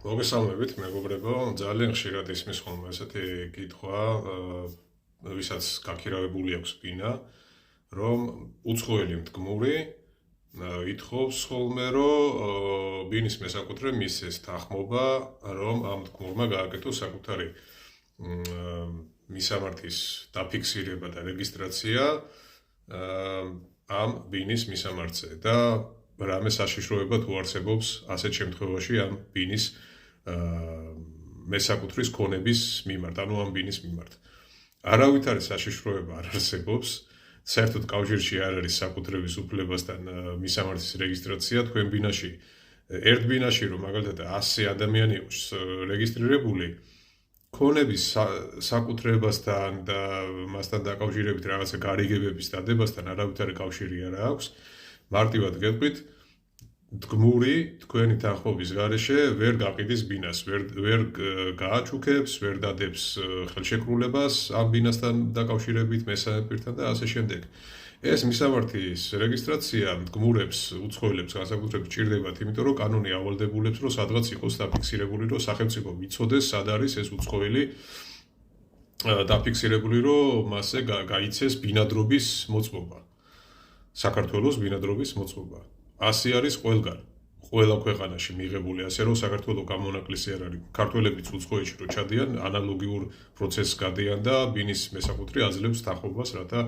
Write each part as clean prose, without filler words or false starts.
მოგესალმებით, მეგობრებო, ძალიან ხშირად ისმის ხოლმე ესეთი კითხვა, ვისაც გაქირავებული აქვს ბინა, რომ უცხოელი მდგმური ითხოვს ხოლმე, რომ ბინის მესაკუთრე მისცეს თანხმობა, რომ ამ მდგმურმა გააკეთოს საკუთარი მისამართის დაფიქსირება და რეგისტრაცია ამ ბინის მისამართზე და რამე საშიშროება თუ არსებობს ასეთ შემთხვევაში ამ ბინის მესაკუთრის ქონების მიმართ, ანუ ამ ბინის მიმართ. არავითარი საშიშროება არ არსებობს, საერთოდ კავშირში არ არის საკუთრების უფლებასთან მისამართის რეგისტრაცია თქვენ ბინაში. ერთ ბინაში რომ მაგალითად 100 ადამიანი იყოს რეგისტრირებული, ქონების საკუთრებასთან და მასთან დაკავშირებით რაღაცა გარიგებების დადებასთან არავითარი კავშირი არ აქვს. მარტივად გეტყვით, მდგმური თქვენი თანხმობის გარეშე ვერ გაყიდის ბინას, ვერ გააჩუქებს, ვერ დადებს ხელშეკრულებას ამ ბინასთან დაკავშირებით მესამე პირთან და ასე შემდეგ. ეს მისამართის რეგისტრაცია მდგმურებს, უცხოელებს განსაკუთრებით ჭირდებათ, იმიტომ რომ კანონი ავალდებულებს, რომ სადღაც იყოს დაფიქსირებული, რომ სახელმწიფო მიცოდეს, სად არის ეს უცხოელი დაფიქსირებული, რომ მასზე გაიცეს ბინადრობის მოწმობა. საქართველოს ბინადრობის მოწმობა. 100 არის ყველგან, ყველა ქვეყანაში მიღებული, ასე რომ საქართველოს გამონაკლისი არ არის. ქართველებიც უცხოეთში რო ჩადიან, ანალოგიურ პროცესს გადიან და ბინის მესაკუთრე აძლევს თანხმობას, რათა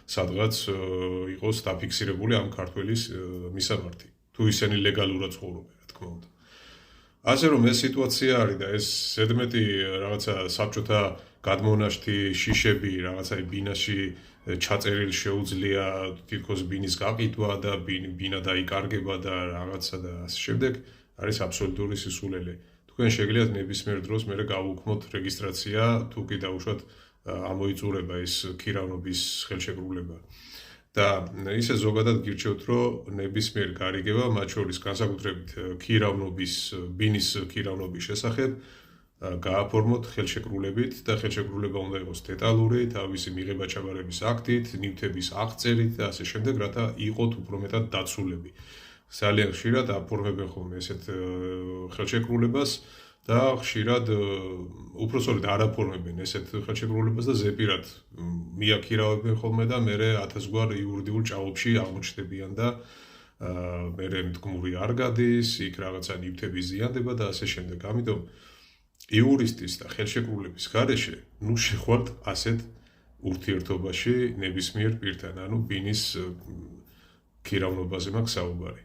სადღაც იყოს დაფიქსირებული ამ ქართველის მისამართი. თუ ისინი ლეგალურად ცხოვრობენ, რა თქმა უნდა. ასე რომ ეს სიტუაცია არის და ეს ზედმეტი რაღაცა საბჭოთა გადმონაშთი შიშები რაღაცა ბინაში ჩაწერილ შეუძლია თითქოს ბინის გაყიდვა და ბინა დაიკარგება და რაღაცა და ასე შემდეგ არის აბსოლუტური სისულელე. თქვენ შეგიძლიათ ნებისმიერ დროს მერე გავუქმოთ რეგისტრაცია, თუ კი დაუშვათ ამოიწურება ეს ქირავნობის ხელშეკრულება. და ისე ზოგადად გირჩევთ, რომ ნებისმიერ გარიგება, მათ შორის განსაკუთრებით ბინის ქირავნობის შესახებ გააფორმოთ ხელშეკრულებით და ხელშეკრულება უნდა იყოს დეტალური, თავისი მიღება-ჩაბარების აქტით, ნივთების აღწერით და ასე შემდეგ, რათა იყოთ უფრო მეტად დაცულები. ძალიან ხშირად აფორმებენ ხოლმე ესეთ ხელშეკრულებას და ხშირად უпроსწორად არ აფორმებენ ესეთ ხელშეკრულებას და ზეპირად მიაქირავებენ ხოლმე და მერე 1000 გვარ იურიდიულ ჭაობში აღმოჩნდებიან და მერე მდგმური არ გადის, იქ რაღაცა ნივთები ზიანდება და ასე შემდეგ. ამიტომ იურისტის და ხელშეკრულების გარეშე ნუ შეხვალთ ასეთ ურთიერთობაში ნებისმიერ პირთან, ანუ ბინის ქირავნობაზე მაქვს საუბარი.